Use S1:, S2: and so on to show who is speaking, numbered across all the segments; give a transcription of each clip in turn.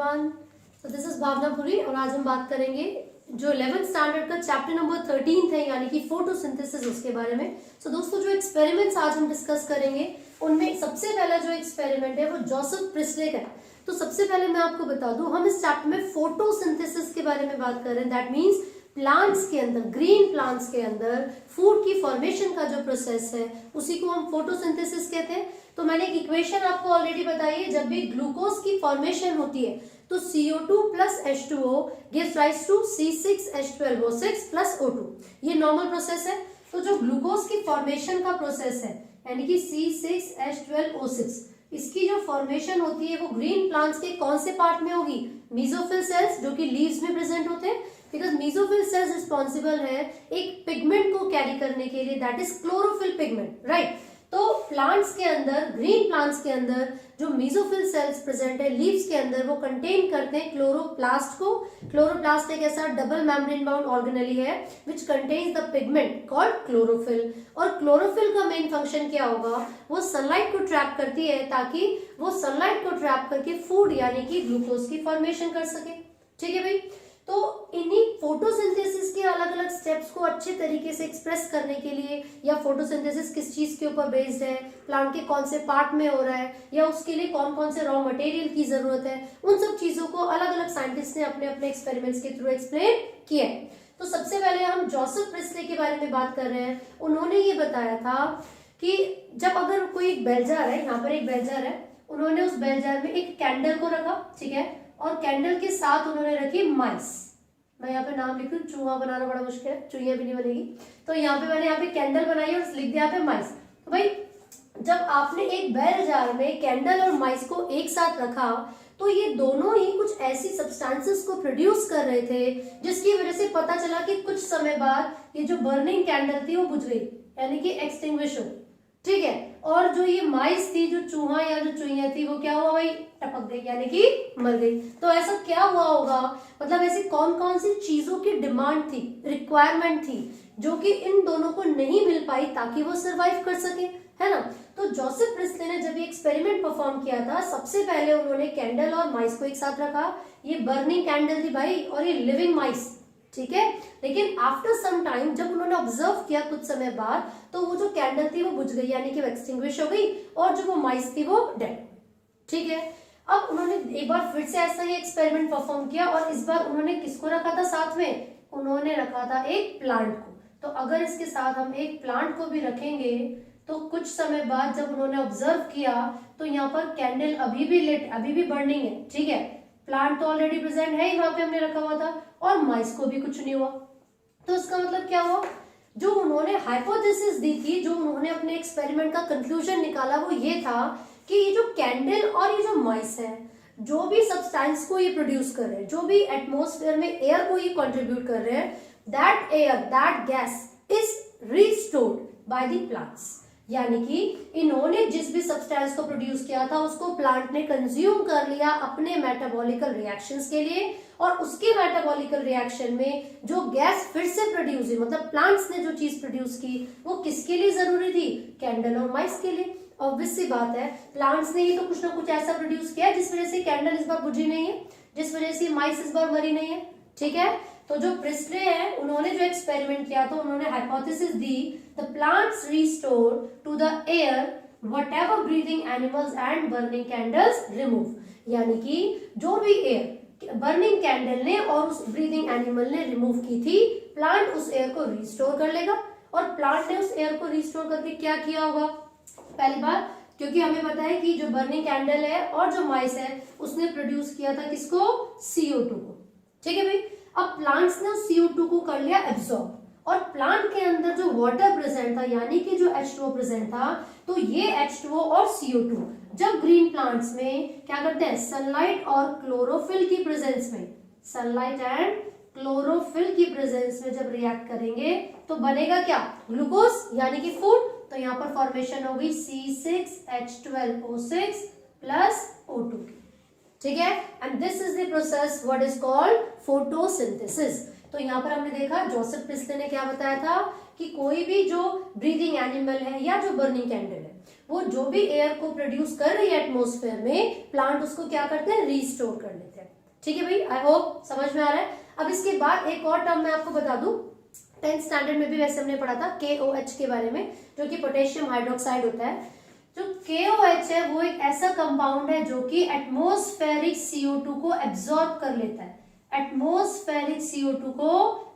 S1: Everyone, so this is भावनापुरी और आज हम बात करेंगे जो 11th स्टैंडर्ड का चैप्टर नंबर 13 है यानी कि फोटोसिंथेसिस उसके बारे में। सो दोस्तों जो एक्सपेरिमेंट्स आज हम डिस्कस करेंगे उनमें सबसे पहला जो एक्सपेरिमेंट है वो जोसेफ प्रिस्ले का है। तो सबसे पहले मैं आपको बता दूं, हम इस चैप्टर में फोटोसिंथेसिस के बारे में बात कर रहे हैं। दैट मीन्स प्लांट्स के अंदर, ग्रीन प्लांट्स के अंदर फूड की फॉर्मेशन का जो प्रोसेस है उसी को हम फोटोसिंथेसिस कहते हैं। तो मैंने एक इक्वेशन आपको ऑलरेडी बताई है, जब भी ग्लूकोज की फॉर्मेशन होती है तो CO2 plus H2O gives rise to C6H12O6 plus O2। ये नॉर्मल प्रोसेस है। तो जो ग्लूकोज की फॉर्मेशन का प्रोसेस है यानी कि C6H12O6, इसकी जो फॉर्मेशन होती है वो ग्रीन प्लांट्स के कौन से पार्ट में होगी? मेसोफिल सेल्स, जो कि लीव्स में प्रेजेंट होते हैं, बिकॉज मेसोफिल सेल्स रिस्पॉन्सिबल है एक पिगमेंट को कैरी करने के लिए, that is chlorophyll pigment, right. तो प्लांट्स के अंदर, ग्रीन प्लांट्स के अंदर जो मेसोफिल सेल्स प्रेजेंट है लीव्स के अंदर, वो कंटेन करते हैं क्लोरोप्लास्ट को। क्लोरोप्लास्ट एक ऐसा डबल मेम्ब्रेन बाउंड ऑर्गेनेली है which contains the pigment called chlorophyll. और क्लोरोफिल का मेन फंक्शन क्या होगा? वो सनलाइट को ट्रैप करती है ताकि वो सनलाइट को ट्रैप करके फूड यानी कि ग्लूकोज की फॉर्मेशन कर सके। ठीक है भाई। तो इन्हीं फोटोसिंथेसिस के अलग अलग स्टेप्स को अच्छे तरीके से एक्सप्रेस करने के लिए, या फोटोसिंथेसिस किस चीज के ऊपर बेस्ड है, प्लांट के कौन से पार्ट में हो रहा है, या उसके लिए कौन कौन से रॉ मटेरियल की जरूरत है, उन सब चीजों को अलग अलग साइंटिस्ट ने अपने अपने एक्सपेरिमेंट्स के थ्रू एक्सप्लेन किया है। तो सबसे पहले हम जोसेफ प्रिस्ले के बारे में बात कर रहे हैं। उन्होंने ये बताया था कि जब अगर कोई एक बेल जार है, यहाँ पर एक बेल जार है, उन्होंने उस बेल जार में एक कैंडल को रखा, ठीक है, और कैंडल के साथ उन्होंने रखी माइस। मैं यहाँ पे नाम लिखूं, चूहा बनाना बड़ा मुश्किल है, चूहिया भी नहीं बनेगी, तो यहाँ पे मैंने यहाँ पे कैंडल बनाई और लिख दिया यहाँ पे माइस। तो भाई जब आपने एक बेल जार में कैंडल और माइस को एक साथ रखा तो ये दोनों ही कुछ ऐसी सब्सटेंसेस को प्रोड्यूस कर रहे थे जिसकी वजह से पता चला कि कुछ समय बाद ये जो बर्निंग कैंडल थी वो बुझ गई, यानी कि एक्सटिंग्विश हो। ठीक है। और जो ये माइस थी, जो चूहा या जो चुईया थी, वो क्या हुआ भाई? टपक गई, यानी कि मर गई। तो ऐसा क्या हुआ होगा? मतलब ऐसी कौन कौन सी चीजों की डिमांड थी, रिक्वायरमेंट थी, जो कि इन दोनों को नहीं मिल पाई ताकि वो सरवाइव कर सके, है ना। तो जोसेफ प्रिस्ले ने जब ये एक्सपेरिमेंट परफॉर्म किया था, सबसे पहले उन्होंने कैंडल और माइस को एक साथ रखा। ये बर्निंग कैंडल थी भाई, और ये लिविंग माइस, ठीक है। लेकिन आफ्टर सम टाइम जब उन्होंने ऑब्जर्व किया कुछ समय बाद, तो वो जो कैंडल थी वो बुझ गई, यानी कि वो एक्सटिंग्विश हो गई, और जो वो माइस थी वो डेड। ठीक है। अब उन्होंने एक बार फिर से ऐसा ही एक्सपेरिमेंट परफॉर्म किया, और इस बार उन्होंने किसको रखा था साथ में? उन्होंने रखा था एक प्लांट को। तो अगर इसके साथ हम एक प्लांट को भी रखेंगे तो कुछ समय बाद जब उन्होंने ऑब्जर्व किया तो यहाँ पर कैंडल अभी भी बर्निंग है, ठीक है, प्लांट तो ऑलरेडी प्रेजेंट है ही, वहां पे हमने रखा हुआ था, और माइस को भी कुछ नहीं हुआ। तो इसका मतलब क्या हुआ? जो उन्होंने हाइपोथेसिस दी थी, जो उन्होंने अपने एक्सपेरिमेंट का कंक्लूजन निकाला, वो ये था कि ये जो कैंडल और ये जो माइस है, जो भी सब्सटेंस को ये प्रोड्यूस कर रहे हैं, जो भी एटमॉस्फेयर में एयर को ये कंट्रीब्यूट कर रहे हैं, that air, that gas is restored by the plants. यानी कि इन्होंने जिस भी सब्सटेंस को प्रोड्यूस किया था उसको प्लांट ने कंज्यूम कर लिया अपने मेटाबॉलिकल रिएक्शंस के लिए, और उसके मेटाबॉलिकल रिएक्शन में जो गैस फिर से प्रोड्यूस हुई, मतलब प्लांट्स ने जो चीज प्रोड्यूस की, वो किसके लिए जरूरी थी? कैंडल और माइस के लिए। ऑब्वियस सी बात है, प्लांट्स ने ही तो कुछ ना कुछ ऐसा प्रोड्यूस किया जिस वजह से कैंडल इस बार बुझी नहीं है, जिस वजह से माइस इस बार मरी नहीं है। ठीक है। तो जो प्रिस्ले है, उन्होंने जो एक्सपेरिमेंट किया तो उन्होंने हाइपोथेसिस दी, the plants restore to the air whatever breathing animals and burning candles remove. यानी कि जो भी एयर बर्निंग कैंडल ने और उस ब्रीदिंग एनिमल ने रिमूव की थी, प्लांट उस एयर को रिस्टोर कर लेगा। और प्लांट ने उस एयर को रिस्टोर करके क्या किया होगा? पहली बार, क्योंकि हमें पता है कि जो बर्निंग कैंडल है और जो माइस है उसने प्रोड्यूस किया था किसको? CO2 को। ठीक है भाई। अब प्लांट्स ने उस CO2 को कर लिया एब्सॉर्ब, और प्लांट के अंदर जो वाटर प्रेजेंट था, यानी कि जो H2O प्रेजेंट था, तो ये H2O और CO2 जब ग्रीन प्लांट्स में क्या करते हैं? सनलाइट और क्लोरोफिल की प्रेजेंस में, सनलाइट एंड क्लोरोफिल की प्रेजेंस में जब रिएक्ट करेंगे तो बनेगा क्या? ग्लूकोज, यानी कि फूड। तो यहाँ पर फॉर्मेशन होगी C6H12O6 प्लस O2। ठीक है। And this is the process what is called photosynthesis. तो यहाँ पर हमने देखा जोसेफ प्रिस्ले ने क्या बताया था कि कोई भी जो ब्रीदिंग एनिमल है या जो बर्निंग कैंडल है, वो जो भी एयर को प्रोड्यूस कर रही है एटमॉस्फेयर में, प्लांट उसको क्या करते हैं? रिस्टोर कर लेते हैं। ठीक है भाई, आई होप समझ में आ रहा है। अब इसके बाद एक और टर्म मैं आपको बता दूं, 10th स्टैंडर्ड में भी वैसे हमने पढ़ा था KOH के बारे में, जो कि पोटेशियम हाइड्रोक्साइड होता है। जो KOH है वो एक ऐसा कंपाउंड है जो कि एटमॉस्फेरिक CO2 को एब्जॉर्ब कर लेता है, एटमॉस्फेरिक CO2 को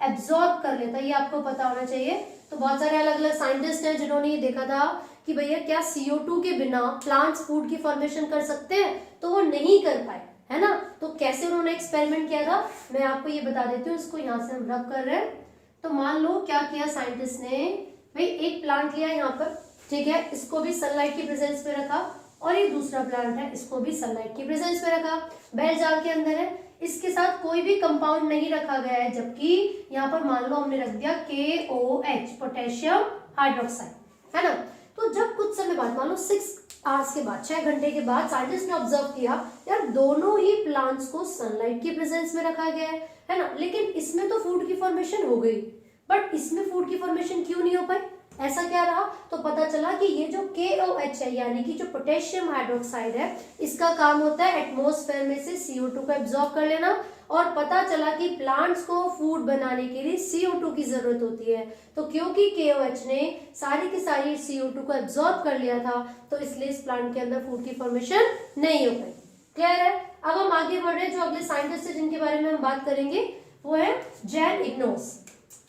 S1: एब्जॉर्ब कर लेता है, ये आपको पता होना चाहिए। तो बहुत सारे अलग अलग साइंटिस्ट हैं जिन्होंने ये देखा था कि भैया क्या CO2 के बिना प्लांट्स फूड की फॉर्मेशन कर सकते हैं, तो वो नहीं कर पाए, है ना। तो कैसे उन्होंने एक्सपेरिमेंट किया था मैं आपको ये बता देती हूँ। इसको यहाँ से हम रब कर रहे हैं। तो मान लो क्या किया साइंटिस्ट ने, भाई एक प्लांट लिया यहाँ पर, ठीक है, इसको भी सनलाइट की प्रेजेंस में रखा, और ये दूसरा प्लांट है, इसको भी सनलाइट की प्रेजेंस में रखा, बेल जार के अंदर है, इसके साथ कोई भी कंपाउंड नहीं रखा गया है, जबकि यहाँ पर मान लो हमने रख दिया KOH, पोटेशियम हाइड्रोक्साइड, है ना। तो जब कुछ समय बाद, मान लो 6 आवर्स के बाद, 6 घंटे के बाद साइंटिस्ट ने ऑब्जर्व किया यार दोनों ही प्लांट्स को सनलाइट की प्रेजेंस में रखा गया है ना, लेकिन इसमें तो फूड की फॉर्मेशन हो गई, बट इसमें फूड की फॉर्मेशन क्यों नहीं हो पाई, ऐसा क्या रहा। तो पता चला कि ये जो KOH है यानी कि जो पोटेशियम हाइड्रोक्साइड है, इसका काम होता है एटमॉस्फेयर में से CO2 को एब्जॉर्ब कर लेना, और पता चला कि प्लांट्स को फूड बनाने के लिए CO2 की जरूरत होती है। तो क्योंकि KOH ने सारी की सारी CO2 को एब्जॉर्ब कर लिया था, तो इसलिए इस प्लांट के अंदर फूड की फॉर्मेशन नहीं हो पाई। क्लियर है। अब हम आगे बढ़ रहे हैं। जो अगले साइंटिस्ट है जिनके बारे में हम बात करेंगे वो है जैन इग्नोस।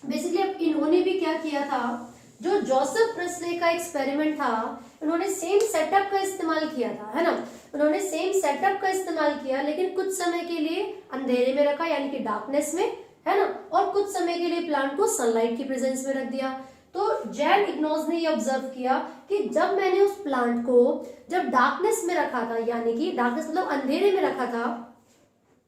S1: बेसिकली अब इन्होंने भी क्या किया था, जो जोसेफ प्रेस्ले का एक्सपेरिमेंट था, उन्होंने सेम सेटअप का इस्तेमाल किया था, है ना। उन्होंने सेम सेटअप का इस्तेमाल किया, लेकिन कुछ समय के लिए अंधेरे में रखा यानी कि डार्कनेस में, है ना, और कुछ समय के लिए प्लांट को सनलाइट की प्रेजेंस में रख दिया। तो जैन इग्नोस ने ये ऑब्जर्व किया कि जब मैंने उस प्लांट को जब डार्कनेस में रखा था, यानी कि डार्कनेस मतलब अंधेरे में रखा था,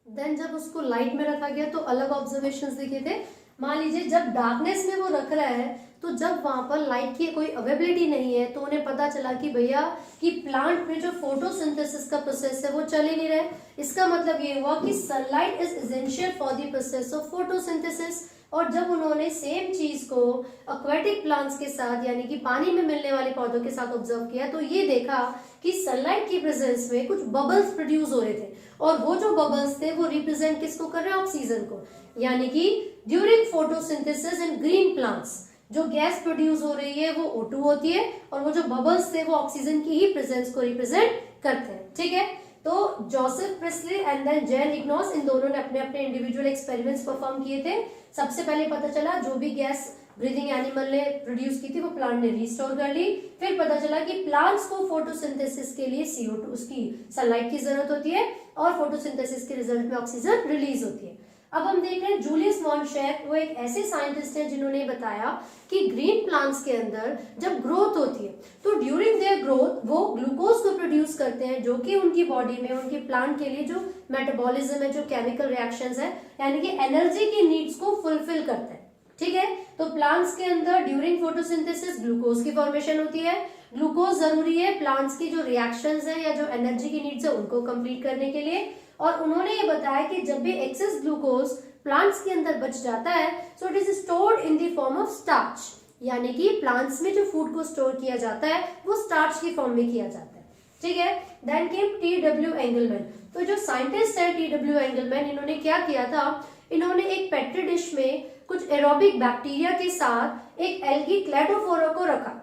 S1: देन जब उसको लाइट में रखा गया तो अलग ऑब्जर्वेशंस दिखे थे। मान लीजिए जब डार्कनेस में वो रख रहा है, तो जब वहां पर लाइट की कोई अवेलेबिलिटी नहीं है, तो उन्हें पता चला कि भैया कि प्लांट में जो फोटोसिंथेसिस का प्रोसेस है वो चल ही नहीं रहा है। इसका मतलब ये हुआ कि sunlight is essential for the process of photosynthesis. और जब उन्होंने सेम चीज को एक्वेटिक प्लांट्स के साथ यानी कि पानी में मिलने वाले पौधों के साथ ऑब्जर्व किया, तो ये देखा कि सनलाइट की प्रेजेंस में कुछ बबल्स प्रोड्यूस हो रहे थे, और वो जो बबल्स थे वो रिप्रेजेंट किसको कर रहे हैं, ऑक्सीजन को। यानी कि during photosynthesis in green plants जो गैस प्रोड्यूस हो रही है वो O2 होती है, और वो जो बबल्स थे वो ऑक्सीजन की ही प्रेजेंस को रिप्रेजेंट करते हैं। ठीक है। तो Joseph Priestley and then Jan Ingenhousz, इन दोनों ने अपने अपने इंडिविजुअल एक्सपेरिमेंट्स परफॉर्म किए थे। सबसे पहले पता चला जो भी गैस ब्रीदिंग एनिमल ने प्रोड्यूस की थी वो प्लांट ने रिस्टोर कर ली। फिर पता चला कि प्लांट्स को फोटोसिंथेसिस के लिए CO2 उसकी सनलाइट की जरूरत होती है, और फोटोसिंथेसिस के रिजल्ट में ऑक्सीजन रिलीज होती है। अब हम देख रहे हैं जूलियस मॉन्शेक, वो एक ऐसे साइंटिस्ट हैं जिन्होंने बताया कि ग्रीन प्लांट्स के अंदर जब ग्रोथ होती है तो ड्यूरिंग देयर ग्रोथ वो ग्लूकोज को प्रोड्यूस करते हैं, जो कि उनकी बॉडी में उनके प्लांट के लिए जो मेटाबॉलिज्म है, जो केमिकल रिएक्शंस है, यानी कि एनर्जी की नीड्स को फुलफिल करते हैं। ठीक है। तो प्लांट्स के अंदर ड्यूरिंग फोटोसिंथेसिस ग्लूकोज की फॉर्मेशन होती है। ग्लूकोज जरूरी है प्लांट्स की जो रिएक्शंस है या जो एनर्जी की नीड्स है उनको कंप्लीट करने के लिए। और उन्होंने ये बताया कि जब भी एक्सेस ग्लूकोज प्लांट्स के अंदर बच जाता है, so it is stored in the form of starch, यानी कि प्लांट्स में जो फूड को स्टोर किया जाता है वो स्टार्च की फॉर्म में किया जाता है। ठीक है। Then came T.W. एंगलमैन। तो जो साइंटिस्ट है T.W. एंगलमैन, इन्होंने क्या किया था, इन्होंने एक पेट्री डिश में कुछ एरोबिक बैक्टीरिया के साथ एक एल्गी क्लेडोफोरा को रखा।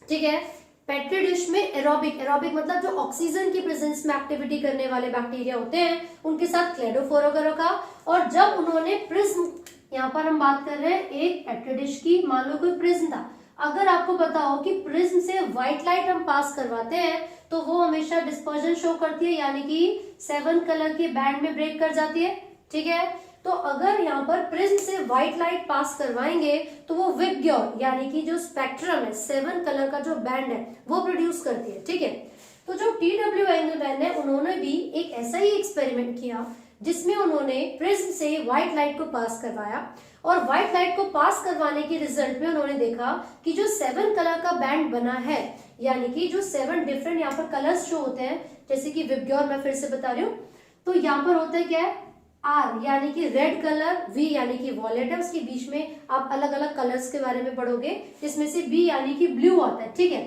S1: ठीक है। पेट्री डिश में एरोबिक मतलब जो ऑक्सीजन की प्रेजेंस में एक्टिविटी करने वाले बैक्टीरिया होते हैं उनके साथ क्लेडोफोरा को रखा। और जब उन्होंने प्रिज्म, यहाँ पर हम बात कर रहे हैं एक पेट्री डिश की, मान लो कोई प्रिज्म था, अगर आपको पता हो कि प्रिज्म से व्हाइट लाइट हम पास करवाते हैं तो वो हमेशा डिस्पर्जन शो करती है, यानी कि 7 कलर के बैंड में ब्रेक कर जाती है। ठीक है। तो अगर यहाँ पर प्रिज्म से व्हाइट लाइट पास करवाएंगे तो वो विबग्योर यानी कि जो स्पेक्ट्रम है, 7 कलर का जो बैंड है वो प्रोड्यूस करती है। ठीक है। तो जो T.W. एंगलमैन है, उन्होंने भी एक ऐसा ही एक्सपेरिमेंट किया जिसमें उन्होंने प्रिज्म से व्हाइट लाइट को पास करवाया, और व्हाइट लाइट को पास करवाने के रिजल्ट में उन्होंने देखा कि जो 7 कलर का बैंड बना है, यानी कि जो 7 डिफरेंट यहाँ पर कलर्स शो होते हैं, जैसे कि विबग्योर, मैं फिर से बता रही हूँ, तो यहाँ पर होता है क्या है, R यानी कि रेड कलर, V यानी कि वॉयलेट है, उसके बीच में आप अलग अलग कलर्स के बारे में पढ़ोगे, जिसमें से B यानी कि ब्लू आता है। ठीक है।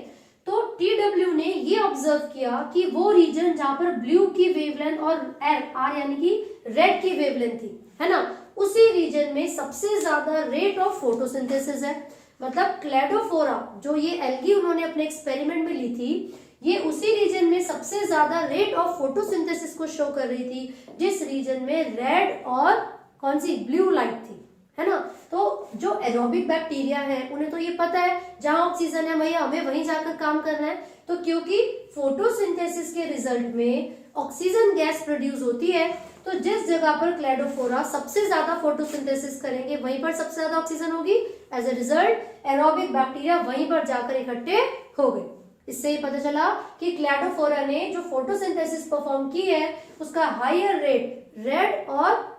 S1: तो TW ने ये ऑब्जर्व किया कि वो रीजन जहां पर ब्लू की वेवलेंथ और R यानी कि रेड की वेवलेंथ थी, है ना, उसी रीजन में सबसे ज्यादा रेट ऑफ फोटोसिंथेसिस है। मतलब क्लेडोफोरा जो ये एल्गी उन्होंने अपने एक्सपेरिमेंट में ली थी, ये उसी रीजन में सबसे ज्यादा रेट ऑफ फोटोसिंथेसिस को शो कर रही थी जिस रीजन में रेड और कौन सी ब्लू लाइट थी, है ना। तो जो एरोबिक बैक्टीरिया है उन्हें तो ये पता है जहां ऑक्सीजन है भैया हमें वहीं जाकर काम करना है। तो क्योंकि फोटोसिंथेसिस के रिजल्ट में ऑक्सीजन गैस प्रोड्यूस होती है, तो जिस जगह पर क्लेडोफोरा सबसे ज्यादा फोटोसिंथेसिस करेंगे वहीं पर सबसे ज्यादा ऑक्सीजन होगी। As a result aerobic bacteria वहीं पर जाकर इकट्ठे हो गए। इससे ही पता चला कि क्लेडोफोरा ने जो फोटोसिंथेसिस परफॉर्म की है उसका हायर रेट रेड और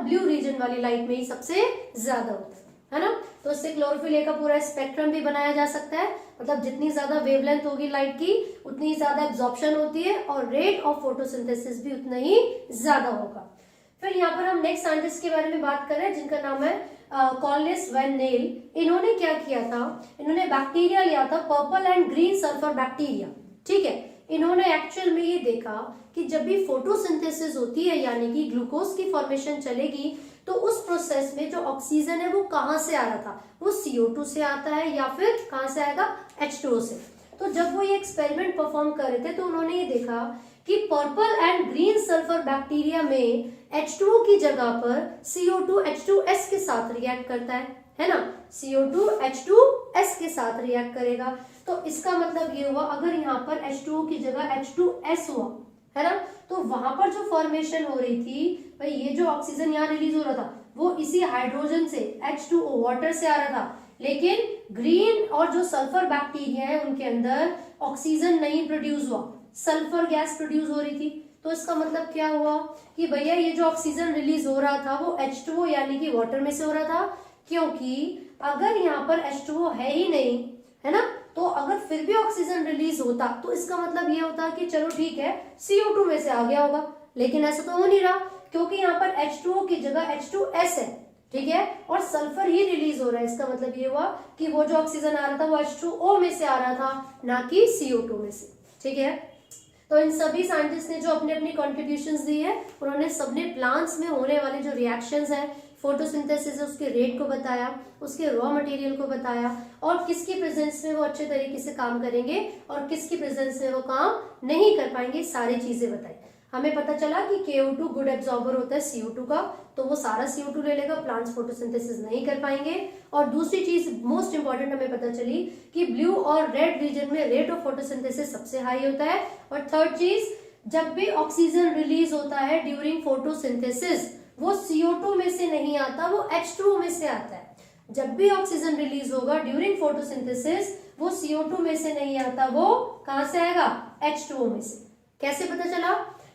S1: ब्लू रीजन वाली लाइट में ही सबसे ज्यादा होता है ना। तो इससे क्लोरोफिल ए का पूरा स्पेक्ट्रम भी बनाया जा सकता है। मतलब जितनी ज्यादा वेवलेंथ होगी लाइट की उतनी ज्यादा एब्जॉर्प्शन होती है और रेट ऑफ फोटोसिंथेसिस भी उतना ही ज्यादा होगा। फिर यहाँ पर हम नेक्स्ट साइंटिस्ट के बारे में बात कर रहे हैं जिनका नाम है कॉलिस वैन नेल। इन्होंने क्या किया था, इन्होंने बैक्टीरिया लिया था purple and green sulphur bacteria, ठीक है। इन्होंने एक्चुअल में ये देखा कि जब भी फोटोसिंथेसिस होती है यानी कि ग्लूकोज की फॉर्मेशन चलेगी तो उस प्रोसेस में जो ऑक्सीजन है वो कहां से आ रहा था, वो CO2 से आता है या फिर कहां से आएगा, H2O से। तो जब वो ये एक्सपेरिमेंट परफॉर्म कर रहे थे तो उन्होंने ये देखा कि purple and green sulphur bacteria में H2O की जगह पर CO2 H2S के साथ रिएक्ट करता है ना, CO2 H2S के साथ रिएक्ट करेगा। तो इसका मतलब ये हुआ अगर यहाँ पर H2O की जगह H2S हुआ, है ना, तो वहां पर जो फॉर्मेशन हो रही थी भाई, ये जो ऑक्सीजन यहाँ रिलीज हो रहा था वो इसी हाइड्रोजन से H2O वाटर से आ रहा था, लेकिन ग्रीन और जो सल्फर बैक्टीरिया है उनके अंदर ऑक्सीजन नहीं प्रोड्यूस हुआ, सल्फर गैस प्रोड्यूस हो रही थी। तो इसका मतलब क्या हुआ कि भैया ये जो ऑक्सीजन रिलीज हो रहा था वो H2O यानी कि वाटर में से हो रहा था, क्योंकि अगर यहाँ पर H2O है ही नहीं, है ना, तो अगर फिर भी ऑक्सीजन रिलीज होता तो इसका मतलब ये होता कि चलो ठीक है CO2 में से आ गया होगा, लेकिन ऐसा तो हो नहीं रहा क्योंकि यहाँ पर H2O की जगह H2S है, ठीक है, और सल्फर ही रिलीज हो रहा है। इसका मतलब ये हुआ कि वो जो ऑक्सीजन आ रहा था वो H2O में से आ रहा था, ना कि CO2 में से, ठीक है। तो इन सभी साइंटिस्ट ने जो अपने अपनी कॉन्ट्रीब्यूशंस दी है, उन्होंने सबने प्लांट्स में होने वाले जो रिएक्शंस है, फोटोसिंथेसिस है, उसके रेट को बताया, उसके रॉ मटेरियल को बताया और किसकी प्रेजेंस में वो अच्छे तरीके से काम करेंगे और किसकी प्रेजेंस में वो काम नहीं कर पाएंगे, सारी चीजें बताई। हमें पता चला कि KO2 गुड एब्जॉर्बर होता है CO2 का, तो वो सारा CO2 ले लेगा, प्लांट्स फोटोसिंथेसिस नहीं कर पाएंगे। और दूसरी चीज मोस्ट इंपॉर्टेंट हमें पता चली कि ब्लू और रेड रीजन में रेट ऑफ फोटोसिंथेसिस सबसे हाई होता है। और थर्ड चीज, जब भी ऑक्सीजन रिलीज होता है ड्यूरिंग फोटोसिंथेसिस वो CO2 में से नहीं आता, वो H2O में से आता है। जब भी ऑक्सीजन रिलीज होगा ड्यूरिंग फोटोसिंथेसिस वो CO2 में से नहीं आता, वो कहां से आएगा, H2O में से। कैसे पता चला,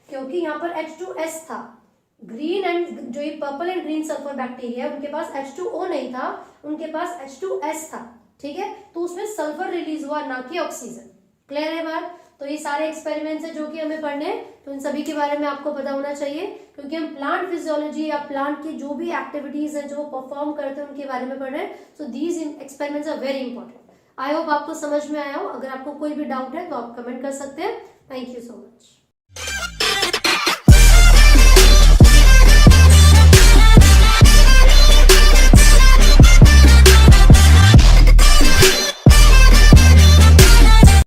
S1: क्योंकि यहाँ पर H2S था, ग्रीन एंड जो ये purple and green sulphur bacteria उनके पास H2O नहीं था, उनके पास H2S था, ठीक है, तो उसमें सल्फर रिलीज हुआ ना कि ऑक्सीजन। क्लियर है बात। तो ये सारे एक्सपेरिमेंट्स है जो कि हमें पढ़ने हैं, तो इन सभी के बारे में आपको पता होना चाहिए क्योंकि हम प्लांट फिजियोलॉजी या प्लांट की जो भी एक्टिविटीज हैं जो वो परफॉर्म करते हैं उनके बारे में पढ़ रहे हैं। So these experiments are very important. I hope आपको समझ में आया हो। अगर आपको कोई भी डाउट है तो आप कमेंट कर सकते हैं। Thank you so much.